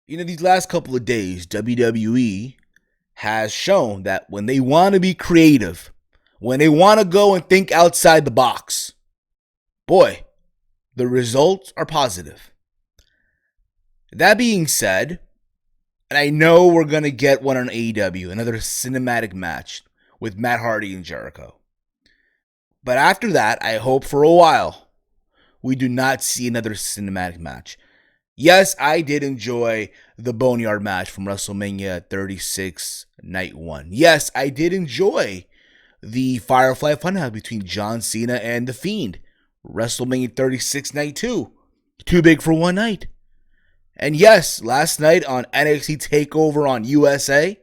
These last couple of days, WWE has shown that when they want to be creative, when they want to go and think outside the box, boy, the results are positive. That being said, and I know we're going to get one on AEW, another cinematic match with Matt Hardy and Jericho. But after that, I hope for a while we do not see another cinematic match. Yes, I did enjoy the Boneyard match from WrestleMania 36 Night 1. Yes, I did enjoy the Firefly Funhouse between John Cena and The Fiend. WrestleMania 36 Night 2. Too big for one night. And yes, last night on NXT TakeOver on USA,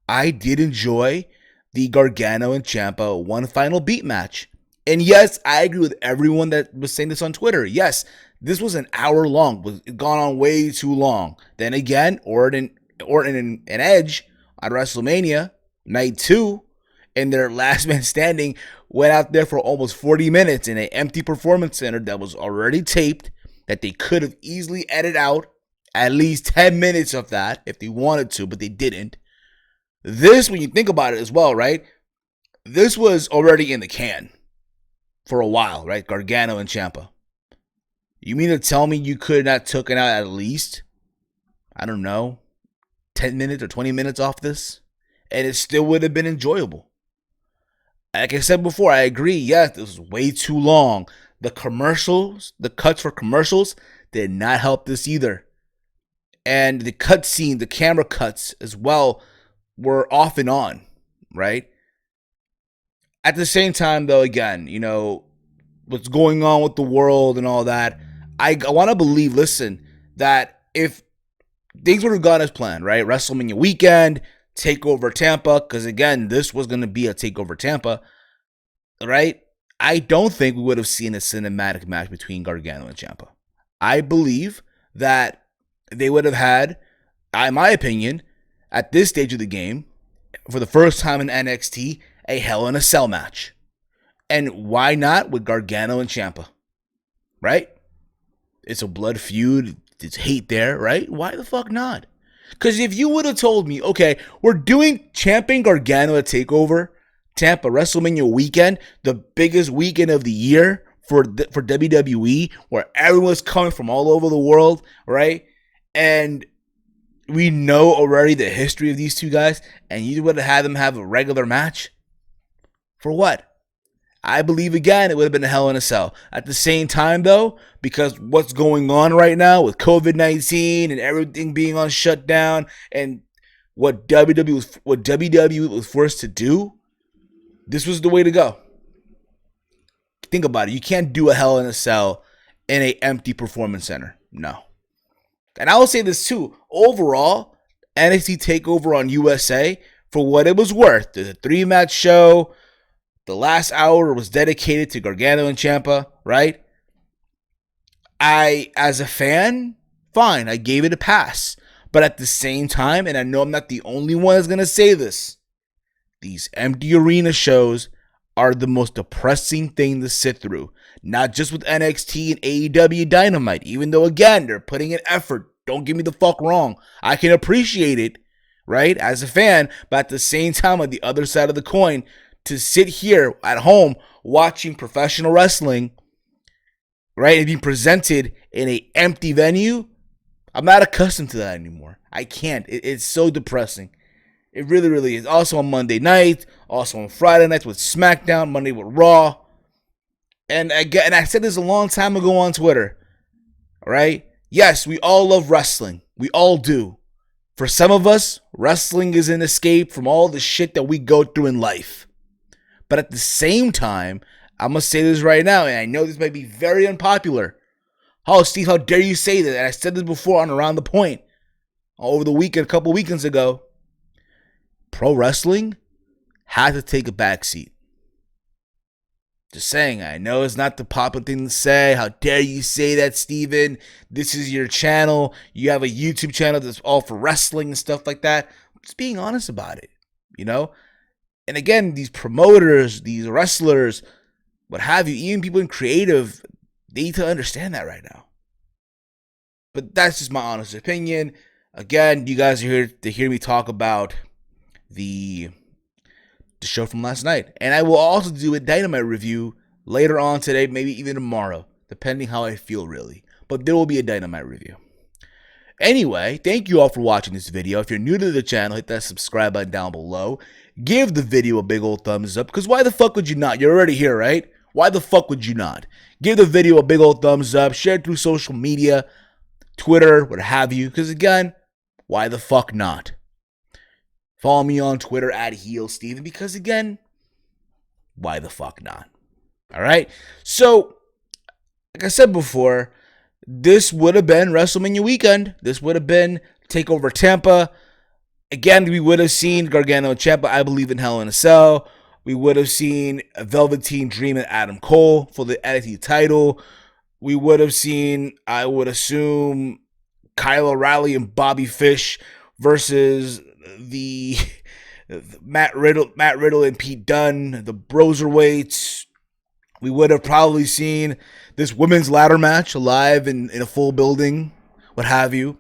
I did enjoy the Gargano and Ciampa One Final Beat match. And yes, I agree with everyone that was saying this on Twitter. Yes, this was an hour long. Was gone on way too long. Then again, Orton and Edge on WrestleMania Night 2 in their last man standing went out there for almost 40 minutes in an empty performance center that was already taped, that they could have easily edited out at least 10 minutes of that if they wanted to, but they didn't. This, when you think about it as well, right? This was already in the can for a while, right? Gargano and Ciampa. You mean to tell me you could not taken out at least, I don't know, 10 minutes or 20 minutes off this? And it still would have been enjoyable. Like I said before, I agree. Yes, this was way too long. The commercials, the cuts for commercials did not help this either. And the cut scene, the camera cuts as well, were off and on, right? At the same time, though, again, what's going on with the world and all that, I want to believe, listen, that if things would have gone as planned, right? WrestleMania weekend, TakeOver Tampa, because again, this was going to be a TakeOver Tampa, right? I don't think we would have seen a cinematic match between Gargano and Ciampa. I believe that they would have had, in my opinion, at this stage of the game, for the first time in NXT, a Hell in a Cell match. And why not with Gargano and Ciampa? Right? It's a blood feud. It's hate there, right? Why the fuck not? Because if you would have told me, okay, we're doing Ciampa and Gargano at TakeOver Tampa WrestleMania weekend, the biggest weekend of the year for WWE, where everyone's coming from all over the world, right? And we know already the history of these two guys, and you would have had them have a regular match? For what? I believe, again, it would have been a Hell in a Cell. At the same time, though, because what's going on right now with COVID-19 and everything being on shutdown, and what WWE was forced to do, this was the way to go. Think about it. You can't do a Hell in a Cell in an empty performance center. No. And I will say this too. Overall, NXT TakeOver on USA, for what it was worth, the 3-match show, the last hour was dedicated to Gargano and Ciampa, right? I, as a fan, fine, I gave it a pass. But at the same time, and I know I'm not the only one that's going to say this, these empty arena shows are the most depressing thing to sit through. Not just with NXT and AEW Dynamite, even though, again, they're putting in effort. Don't get me the fuck wrong. I can appreciate it, right, as a fan, but at the same time, on the other side of the coin, to sit here at home watching professional wrestling, right, and being presented in an empty venue, I'm not accustomed to that anymore. I can't. It's so depressing. It really, really is. Also on Monday night, also on Friday nights with SmackDown, Monday with Raw. And I said this a long time ago on Twitter, right? Yes, we all love wrestling. We all do. For some of us, wrestling is an escape from all the shit that we go through in life. But at the same time, I'm going to say this right now, and I know this might be very unpopular. Oh, Steve, how dare you say that? And I said this before on Around the Point over the weekend, a couple weekends ago. Pro wrestling had to take a backseat. Just saying, I know it's not the popular thing to say. How dare you say that, Steven? This is your channel. You have a YouTube channel that's all for wrestling and stuff like that. I'm just being honest about it, And again, these promoters, these wrestlers, what have you, even people in creative, they need to understand that right now. But that's just my honest opinion. Again, you guys are here to hear me talk about the show from last night. And I will also do a Dynamite review later on today, maybe even tomorrow, depending how I feel really. But there will be a Dynamite review. Anyway, thank you all for watching this video. If you're new to the channel, hit that subscribe button down below. Give the video a big old thumbs up, because why the fuck would you not? You're already here, right? Why the fuck would you not? Give the video a big old thumbs up. Share it through social media, Twitter, what have you. Because again, why the fuck not? Follow me on Twitter at HeelSteven, because again, why the fuck not? Alright? So, like I said before, this would have been WrestleMania weekend. This would have been TakeOver Ciampa. Again, we would have seen Gargano and Ciampa, I believe, in Hell in a Cell. We would have seen Velveteen Dream and Adam Cole for the NXT title. We would have seen, I would assume, Kyle O'Reilly and Bobby Fish versus the Matt Riddle and Pete Dunne, the Broserweights. We would have probably seen this women's ladder match live in a full building, what have you,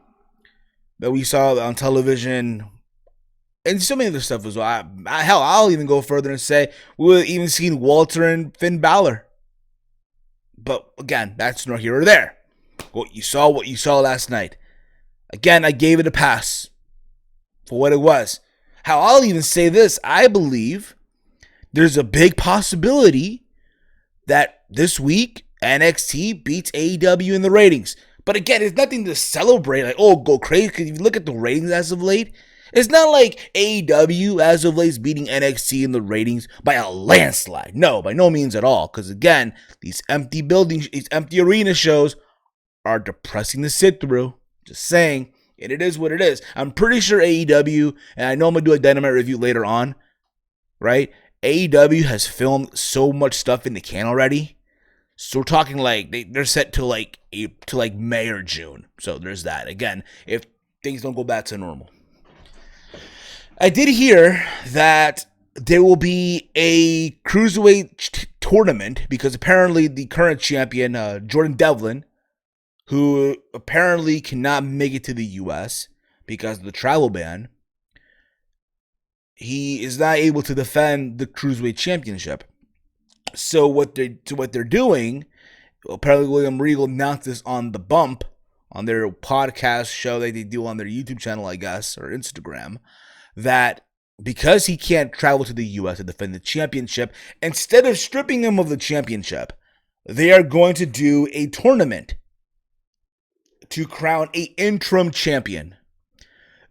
that we saw on television, and so many other stuff as well. Hell, I'll even go further and say we would have even seen Walter and Finn Balor. But again, that's nor here or there. What you saw last night. Again, I gave it a pass for what it was. Hell, I'll even say this. I believe there's a big possibility that this week NXT beats AEW in the ratings. But again, it's nothing to celebrate. Like, oh, go crazy. Because if you look at the ratings as of late, it's not like AEW as of late is beating NXT in the ratings by a landslide. No, by no means at all. Because again, these empty buildings, these empty arena shows are depressing to sit through. Just saying. And it is what it is. I'm pretty sure AEW, and I know I'm going to do a Dynamite review later on, right? AEW has filmed so much stuff in the can already. So we're talking like they're set to like May or June. So there's that. Again, if things don't go back to normal. I did hear that there will be a cruiserweight tournament because apparently the current champion, Jordan Devlin, who apparently cannot make it to the U.S. because of the travel ban, he is not able to defend the Cruiserweight Championship. So what they're doing, apparently William Regal announced this on The Bump, on their podcast show that they do on their YouTube channel, I guess, or Instagram, that because he can't travel to the U.S. to defend the championship, instead of stripping him of the championship, they are going to do a tournament to crown an interim champion.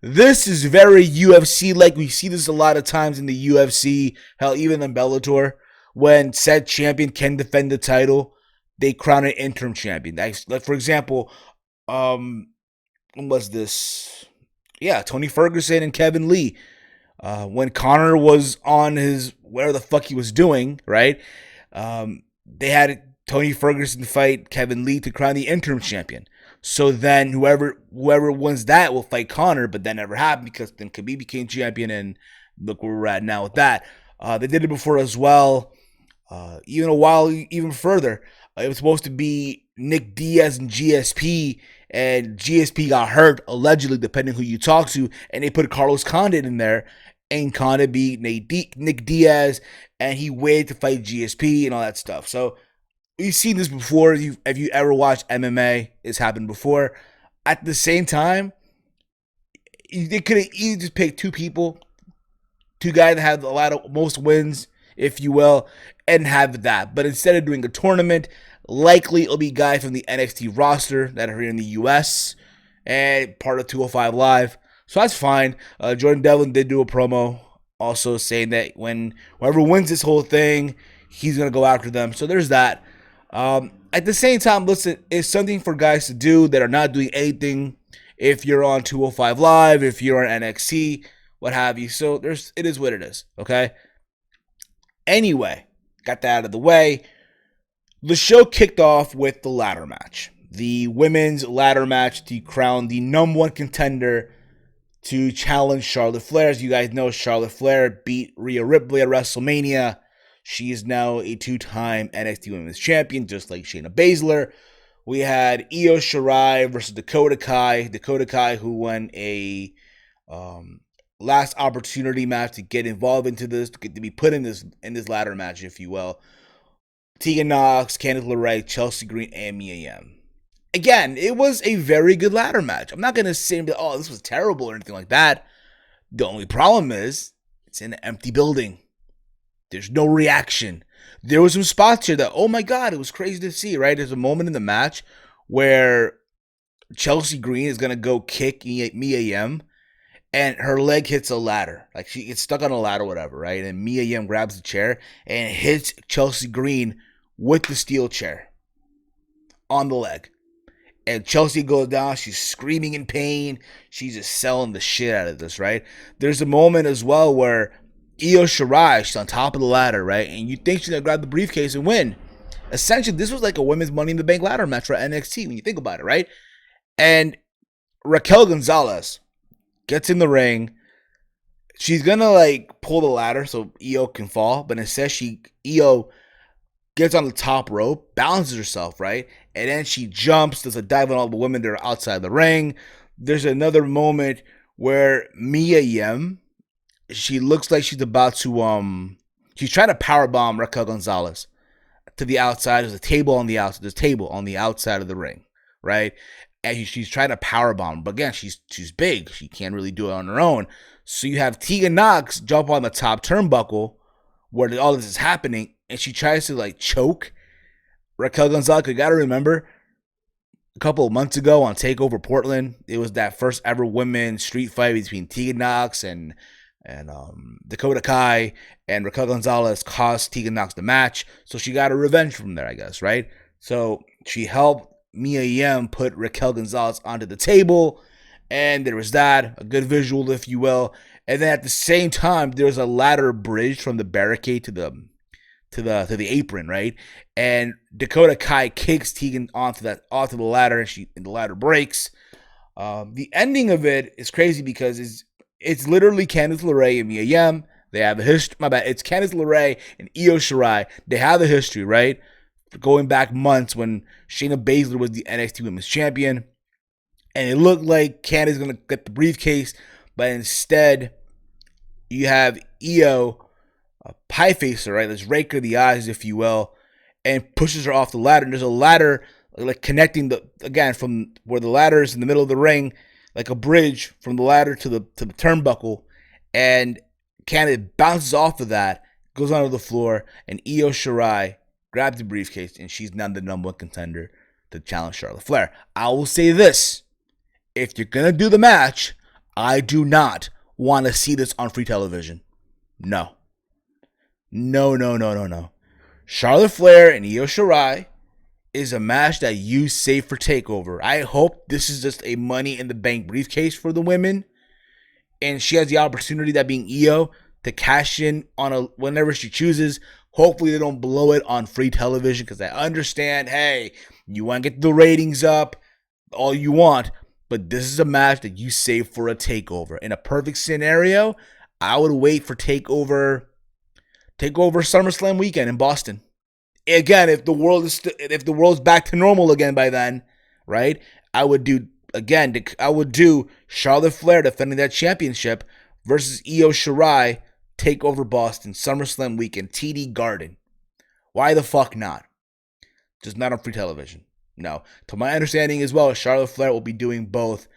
This is very UFC-like. We see this a lot of times in the UFC, hell, even in Bellator, when said champion can defend the title, they crown an interim champion. Like, for example, when was this? Yeah, Tony Ferguson and Kevin Lee. When Conor was on his, whatever the fuck he was doing, right? They had Tony Ferguson fight Kevin Lee to crown the interim champion. So then whoever wins that will fight Conor, but that never happened because then Khabib became champion, and look where we're at now with that. They did it before as well. Even further. It was supposed to be Nick Diaz and GSP, and GSP got hurt, allegedly, depending who you talk to, and they put Carlos Condit in there, and Condit beat Nick Diaz, and he waited to fight GSP and all that stuff. So we've seen this before. If you ever watched MMA, it's happened before. At the same time, they could have easily just picked two guys that had most wins, if you will, and have that. But instead of doing a tournament, likely it'll be guys from the NXT roster that are here in the U.S. and part of 205 Live. So that's fine. Jordan Devlin did do a promo also saying that when whoever wins this whole thing, he's going to go after them. So there's that. At the same time, listen, it's something for guys to do that are not doing anything. If you're on 205 Live, if you're on NXT, what have you. So it is what it is, okay? Anyway, got that out of the way. The show kicked off with the ladder match. The women's ladder match to crown the #1 contender to challenge Charlotte Flair. As you guys know, Charlotte Flair beat Rhea Ripley at WrestleMania. She is now a 2-time NXT Women's Champion, just like Shayna Baszler. we had Io Shirai versus Dakota Kai. Dakota Kai, who won a last opportunity match to get involved into this, to be put in this ladder match, if you will. Tegan Nox, Candice LeRae, Chelsea Green, and Mia Yim. Again, it was a very good ladder match. I'm not going to say, oh, this was terrible or anything like that. The only problem is it's in an empty building. There's no reaction. There was some spots here that, oh my God, it was crazy to see, right? There's a moment in the match where Chelsea Green is going to go kick Mia Yim, and her leg hits a ladder. Like, she gets stuck on a ladder or whatever, right? And Mia Yim grabs the chair and hits Chelsea Green with the steel chair on the leg. And Chelsea goes down. She's screaming in pain. She's just selling the shit out of this, right? There's a moment as well where Io Shirai, she's on top of the ladder, right? And you think she's going to grab the briefcase and win. Essentially, this was like a women's Money in the Bank ladder match for NXT when you think about it, right? And Raquel Gonzalez gets in the ring. She's going to like pull the ladder so Io can fall. But instead, Io gets on the top rope, balances herself, right? And then she jumps, does a dive on all the women that are outside the ring. There's another moment where Mia Yim, she looks like she's about to, she's trying to powerbomb Raquel Gonzalez to the outside. There's a table on the outside. There's a table on the outside of the ring, right? And she's trying to powerbomb. But again, she's big. She can't really do it on her own. So you have Tegan Nox jump on the top turnbuckle where all this is happening, and she tries to like choke Raquel Gonzalez. You got to remember, a couple of months ago on TakeOver Portland, it was that first ever women's street fight between Tegan Nox and Dakota Kai, and Raquel Gonzalez cost Tegan Nox the match. So she got a revenge from there, I guess, right? So she helped Mia Yim put Raquel Gonzalez onto the table, and there was that, a good visual, if you will. And then at the same time, there was a ladder bridge from the barricade to the apron, right? And Dakota Kai kicks Tegan onto the ladder, and the ladder breaks. The ending of it is crazy because it's literally Candice LeRae and Mia Yim. They have a history. My bad. It's Candice LeRae and Io Shirai. They have a history, right? Going back months when Shayna Baszler was the NXT Women's Champion, and it looked like Candice is going to get the briefcase, but instead you have Io pie facer, right? Let's rake her the eyes, if you will, and pushes her off the ladder. And there's a ladder like connecting from where the ladder is in the middle of the ring, like a bridge from the ladder to the turnbuckle, and Candice bounces off of that, goes onto the floor, and Io Shirai grabs the briefcase, and she's now the number one contender to challenge Charlotte Flair. I will say this: if you're gonna do the match, I do not want to see this on free television. No. Charlotte Flair and Io Shirai is a match that you save for TakeOver. I hope this is just a Money in the Bank briefcase for the women, and she has the opportunity, that being Io, to cash in on whenever she chooses. Hopefully they don't blow it on free television, because I understand, hey, you want to get the ratings up, all you want, but this is a match that you save for a TakeOver. In a perfect scenario, I would wait for TakeOver SummerSlam weekend in Boston. Again, if the world's back to normal again by then, right? I would do Charlotte Flair defending that championship versus Io Shirai, TakeOver Boston, SummerSlam weekend, TD Garden. Why the fuck not? Just not on free television. No. To my understanding as well, Charlotte Flair will be doing both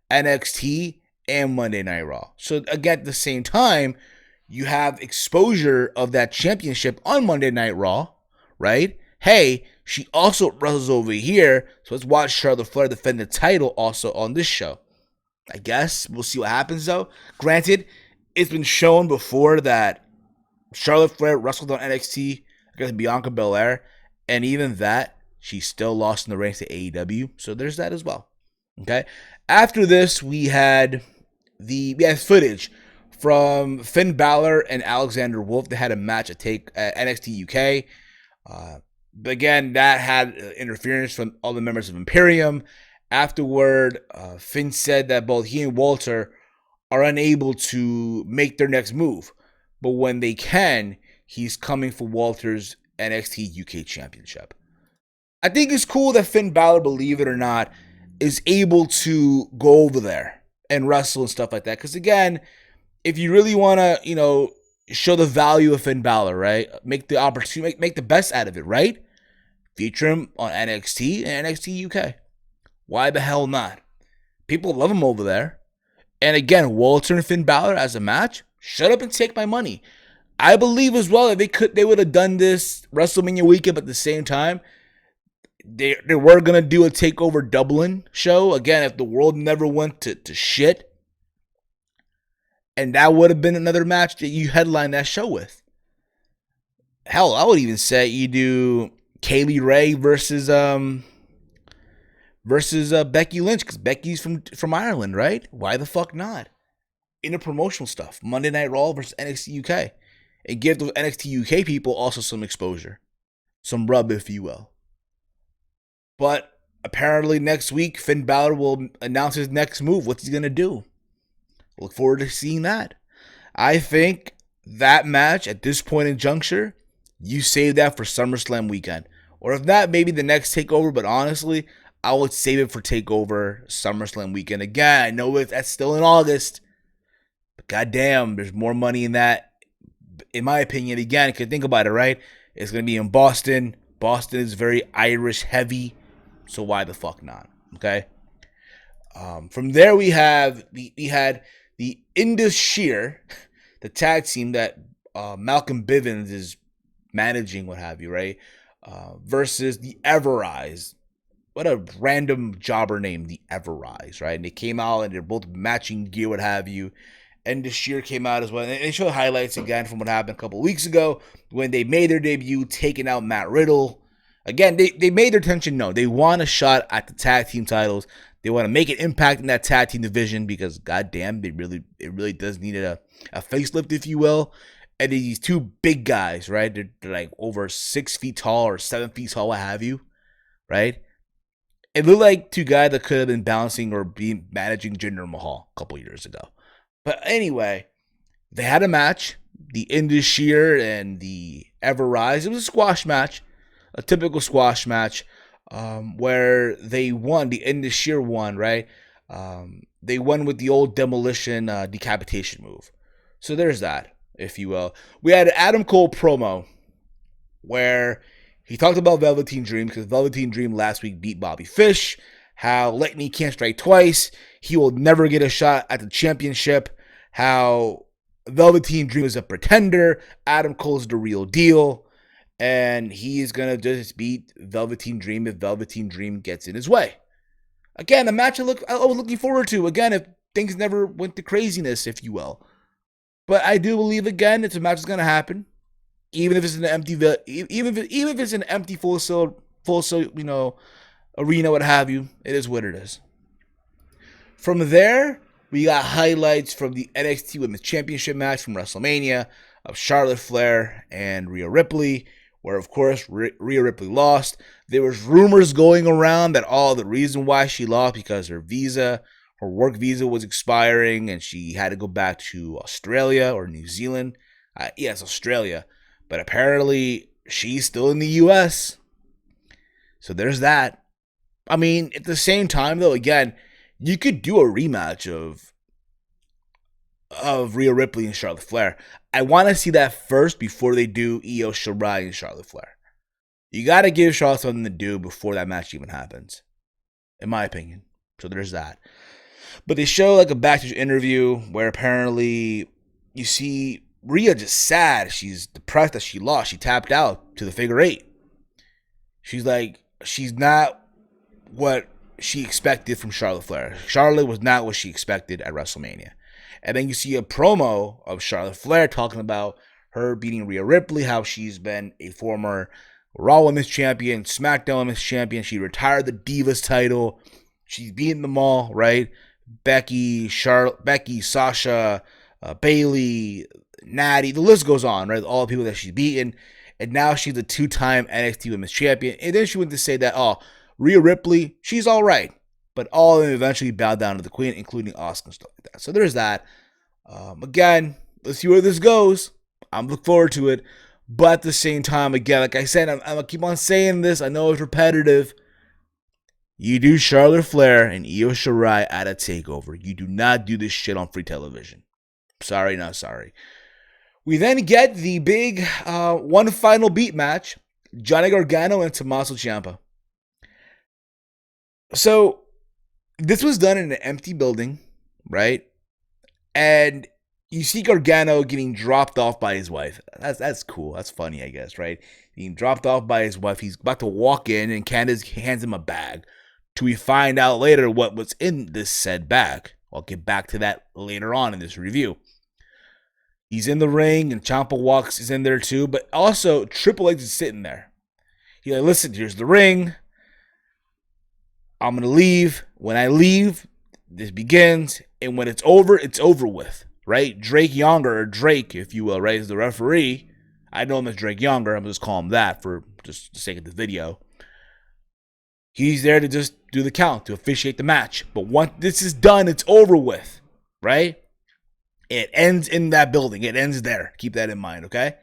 NXT and Monday Night Raw. So again, at the same time, you have exposure of that championship on Monday Night Raw, right? Hey, she also wrestles over here, so let's watch Charlotte Flair defend the title also on this show. I guess we'll see what happens though. Granted, it's been shown before that Charlotte Flair wrestled on NXT against Bianca Belair, and even that, she still lost in the ranks to AEW. So there's that as well. Okay. After this, we had footage from Finn Balor and Alexander Wolf. They had a match at NXT UK. But again, that had interference from all the members of Imperium. Afterward, Finn said that both he and Walter are unable to make their next move. But when they can, he's coming for Walter's NXT UK Championship. I think it's cool that Finn Balor, believe it or not, is able to go over there and wrestle and stuff like that. Because again, if you really want to, show the value of Finn Balor, right? Make the opportunity, make the best out of it, right? Feature him on NXT and NXT UK. Why the hell not? People love him over there. And again, Walter and Finn Balor as a match, shut up and take my money. I believe as well that they would have done this WrestleMania weekend, but at the same time, they were going to do a TakeOver Dublin show. Again, if the world never went to shit. And that would have been another match that you headline that show with. Hell, I would even say you do Kaylee Ray versus Becky Lynch, because Becky's from Ireland, right? Why the fuck not? Interpromotional stuff. Monday Night Raw versus NXT UK. And give those NXT UK people also some exposure. Some rub, if you will. But apparently next week, Finn Balor will announce his next move. What's he going to do? Look forward to seeing that. I think that match at this point in juncture, you save that for SummerSlam weekend. Or if not, maybe the next TakeOver. But honestly, I would save it for TakeOver SummerSlam weekend. Again, I know that's still in August. But goddamn, there's more money in that. In my opinion, again, you can think about it, right? It's going to be in Boston. Boston is very Irish heavy. So why the fuck not? Okay. From there, we had the Indus Sheer, the tag team that Malcolm Bivens is managing, what have you, right? Versus the Everrise. What a random jobber name, the Everrise, right? And they came out and they're both matching gear, what have you. And the Sheer came out as well. And they show highlights again from what happened a couple of weeks ago when they made their debut, taking out Matt Riddle. Again, they made their intention known. They want a shot at the tag team titles. They want to make an impact in that tag team division because, goddamn, it really does need a facelift, if you will. And these two big guys, right? They're like over 6 feet tall or 7 feet tall, what have you, right? It looked like two guys that could have been bouncing or being managing Jinder Mahal a couple years ago. But anyway, they had a match, the Indus Sheer and the Everrise. It was a squash match, a typical squash match. Where they won, the Indus Sheer won, right? They won with the old demolition decapitation move. So there's that, if you will. We had an Adam Cole promo where he talked about Velveteen Dream because Velveteen Dream last week beat Bobby Fish. How lightning can't strike twice. He will never get a shot at the championship. How Velveteen Dream is a pretender. Adam Cole is the real deal. And he is going to just beat Velveteen Dream if Velveteen Dream gets in his way. Again, a match I was looking forward to. Again, if things never went to craziness, if you will. But I do believe, again, it's a match that's going to happen. Even if it's an empty, even if it's an empty full arena, what have you. It is what it is. From there, we got highlights from the NXT Women's Championship match from WrestleMania of Charlotte Flair and Rhea Ripley, where, of course, Rhea Ripley lost. There was rumors going around that the reason why she lost because her work visa was expiring and she had to go back to Australia or New Zealand. Yes, Australia. But apparently, she's still in the U.S. So there's that. I mean, at the same time, though, again, you could do a rematch of Rhea Ripley and Charlotte Flair. I want to see that first before they do Io Shirai and Charlotte Flair. You got to give Charlotte something to do before that match even happens, in my opinion. So there's that. But they show like a backstage interview where apparently you see Rhea just sad. She's depressed that she lost. She tapped out to the figure eight. She's not what she expected from Charlotte Flair. Charlotte was not what she expected at WrestleMania. And then you see a promo of Charlotte Flair talking about her beating Rhea Ripley, how she's been a former Raw Women's Champion, SmackDown Women's Champion. She retired the Divas title. She's beaten them all, right? Becky, Sasha, Bayley, Natty. The list goes on, right? All the people that she's beaten. And now she's a 2-time NXT Women's Champion. And then she went to say that, Rhea Ripley, she's all right. But all of them eventually bowed down to the Queen, including Asuka and stuff like that. So there's that. Again, let's see where this goes. I'm looking forward to it. But at the same time, again, like I said, I'm going to keep on saying this. I know it's repetitive. You do Charlotte Flair and Io Shirai at a takeover. You do not do this shit on free television. Sorry, not sorry. We then get the big one final beat match. Johnny Gargano and Tommaso Ciampa. So, this was done in an empty building, right? And you see Gargano getting dropped off by his wife. That's cool. That's funny, I guess, right? Being dropped off by his wife. He's about to walk in, and Candace hands him a bag. Till we find out later what was in this said bag. I'll get back to that later on in this review. He's in the ring, and Ciampa is in there too. But also, Triple H is sitting there. He's like, listen, here's the ring. I'm going to leave. When I leave, this begins. And when it's over with, right? Drake Younger, or Drake, if you will, right, is the referee. I know him as Drake Younger. I'm just calling him that for just the sake of the video. He's there to just do the count, to officiate the match. But once this is done, it's over with, right? It ends in that building. It ends there. Keep that in mind, okay?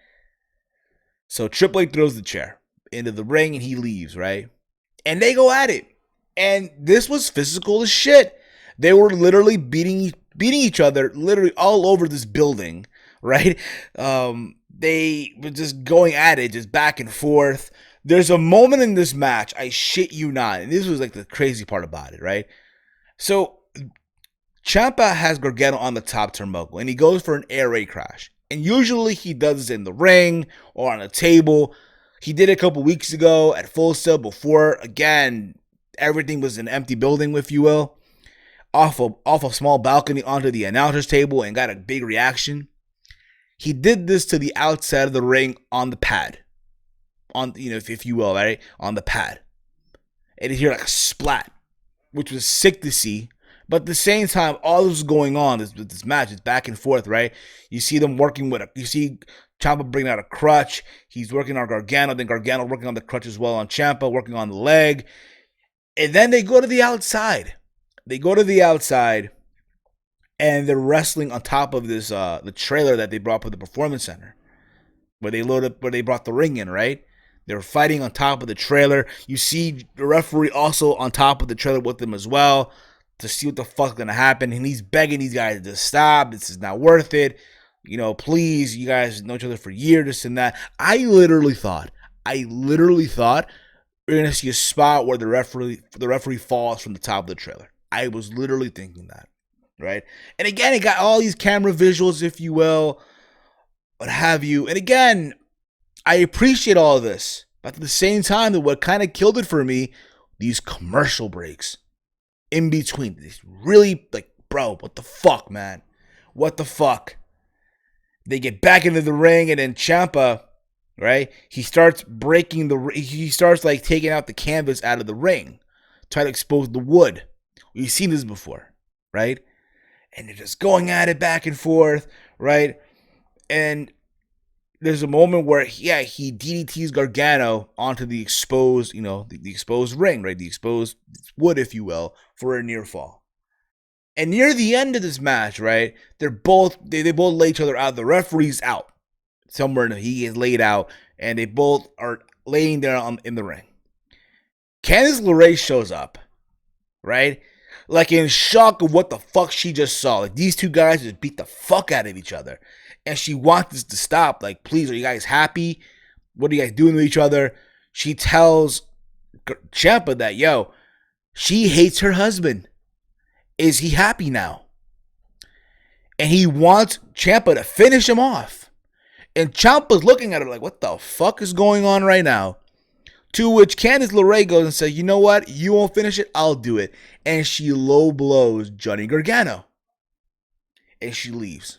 So Triple H throws the chair into the ring, and he leaves, right? And they go at it. And this was physical as shit. They were literally beating each other literally all over this building, right? They were just going at it, just back and forth. There's a moment in this match, I shit you not, and this was like the crazy part about it, right? So, Ciampa has Gargano on the top turnbuckle, and he goes for an air raid crash. And usually he does this in the ring or on a table. He did it a couple weeks ago at Full Sail before, again, everything was an empty building, if you will. Off a small balcony onto the announcer's table and got a big reaction. He did this to the outside of the ring on the pad. On, you know, if you will, right? On the pad. And you hear like a splat, which was sick to see. But at the same time, all this was going on, this match is back and forth, right? You see them working you see Ciampa bringing out a crutch. He's working on Gargano, then Gargano working on the crutch as well on Ciampa, working on the leg. And then they go to the outside. And they're wrestling on top of this the trailer that they brought for the Performance Center, where they brought the ring in, right? They were fighting on top of the trailer. You see the referee also on top of the trailer with them as well to see what the fuck's gonna happen. And he's begging these guys to stop. This is not worth it. You know, please, you guys know each other for years, this and that. I literally thought we're gonna see a spot where the referee falls from the top of the trailer. I was literally thinking that, right? And again, it got all these camera visuals, if you will, what have you. And again, I appreciate all of this. But at the same time, what kind of killed it for me, these commercial breaks in between. These really, like, bro, what the fuck, man? What the fuck? They get back into the ring, and then Ciampa, right? He starts like taking out the canvas out of the ring, trying to expose the wood. We've seen this before, right? And they're just going at it back and forth, right? And there's a moment where, he DDTs Gargano onto the exposed, the exposed ring, right? The exposed wood, if you will, for a near fall. And near the end of this match, right, they both lay each other out. The referee's out. Somewhere he is laid out, and they both are laying there in the ring. Candice LeRae shows up, right? Like in shock of what the fuck she just saw. Like these two guys just beat the fuck out of each other. And she wants this to stop. Like, please, are you guys happy? What are you guys doing to each other? She tells Ciampa that, she hates her husband. Is he happy now? And he wants Ciampa to finish him off. And Ciampa's looking at her like, what the fuck is going on right now? To which Candice LeRae goes and says, you know what? You won't finish it, I'll do it. And she low blows Johnny Gargano. And she leaves.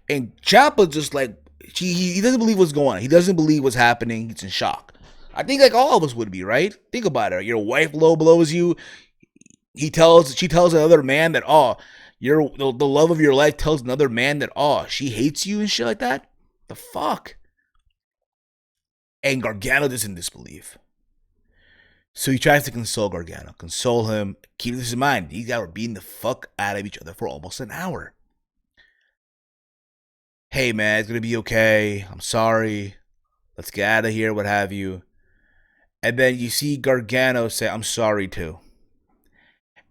And Ciampa just like, he doesn't believe what's going on. He doesn't believe what's happening. He's in shock. I think like all of us would be, right? Think about it. Your wife low blows you. She tells another man that, the love of your life tells another man that, she hates you and shit like that. The fuck? And Gargano is in disbelief. So he tries to console Gargano. Console him. Keep this in mind. These guys were beating the fuck out of each other for almost an hour. hey man, it's gonna be okay. I'm sorry. Let's get out of here, what have you. And then you see Gargano say, I'm sorry too.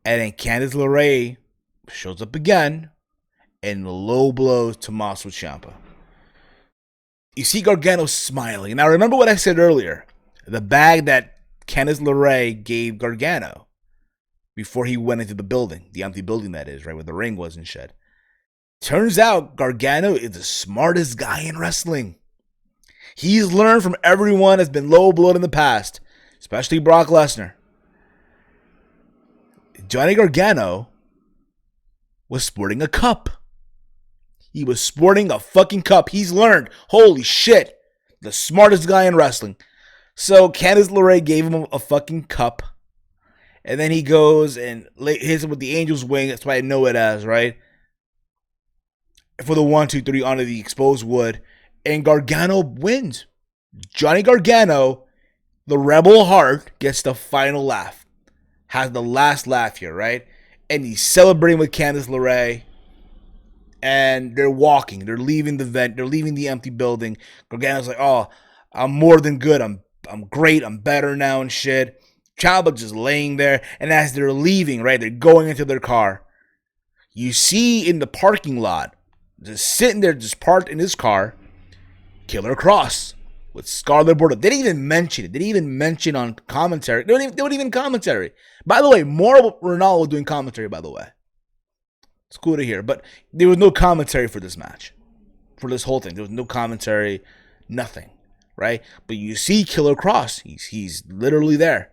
And then Candice LeRae shows up again and low blows Tommaso Ciampa. You see Gargano smiling. Now remember what I said earlier. The bag that Candice LeRae gave Gargano before he went into the building. The empty building, that is, right, where the ring was and shit. Turns out Gargano is the smartest guy in wrestling. He's learned from everyone that's been low blood in the past, especially Brock Lesnar. Johnny Gargano was sporting a cup. He was sporting a fucking cup. He's learned. Holy shit. The smartest guy in wrestling. So Candice LeRae gave him a fucking cup. And then he goes and hits him with the angel's wing. That's why I know it as, right? For the 1, 2, 3 onto the exposed wood. And Gargano wins. Johnny Gargano, the rebel heart, gets the final laugh. Has the last laugh here, right? And he's celebrating with Candice LeRae. And they're walking. They're leaving the vent. They're leaving the empty building. Gargano's like, oh, I'm more than good. I'm great. I'm better now and shit. Ciampa just laying there. And as they're leaving, right, they're going into their car. You see in the parking lot, just sitting there, just parked in his car, Killer Kross with Scarlet Bordeaux. They didn't even mention it. They didn't even mention on commentary. They weren't even commentary. By the way, Mauro Ranallo was doing commentary, by the way. It's cool to hear. But there was no commentary for this match. For this whole thing. There was no commentary. Nothing. Right? But you see Killer Kross. He's literally there.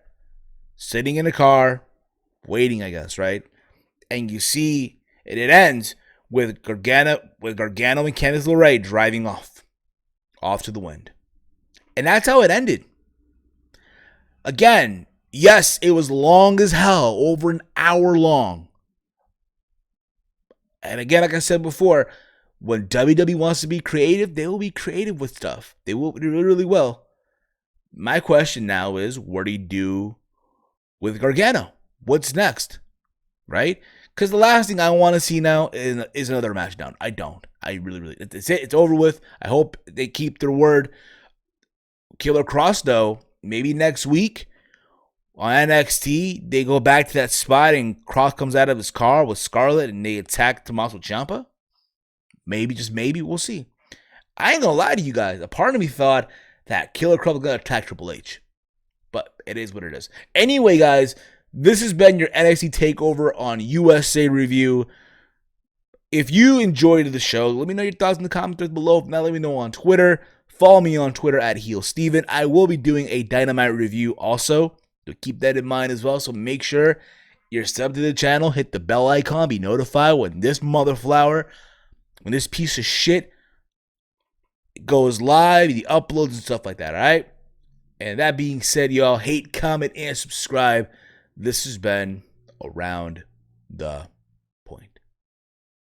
Sitting in a car. Waiting, I guess, right? And you see, and it ends with Gargano and Candice LeRae driving off to the wind. And that's how it ended. Again, yes, it was long as hell, over an hour long. And again, like I said before, when WWE wants to be creative, they will be creative with stuff. They really will. My question now is, what do you do with Gargano? What's next? Right? Because the last thing I want to see now is another match down. I don't. I really. It's it. It's over with. I hope they keep their word. Killer Kross, though, maybe next week on NXT, they go back to that spot and Kross comes out of his car with Scarlett and they attack Tommaso Ciampa. Maybe, just maybe. We'll see. I ain't going to lie to you guys. A part of me thought that Killer Kross was going to attack Triple H. But it is what it is. Anyway, guys, this has been your NXT TakeOver on USA Review. If you enjoyed the show, let me know your thoughts in the comments below. If not, let me know on Twitter. Follow me on Twitter at HeelSteven. I will be doing a Dynamite review also. So keep that in mind as well. So make sure you're subbed to the channel. Hit the bell icon. Be notified when this when this piece of shit goes live, the uploads and stuff like that, all right? And that being said, y'all, hate, comment, and subscribe. This has been Around the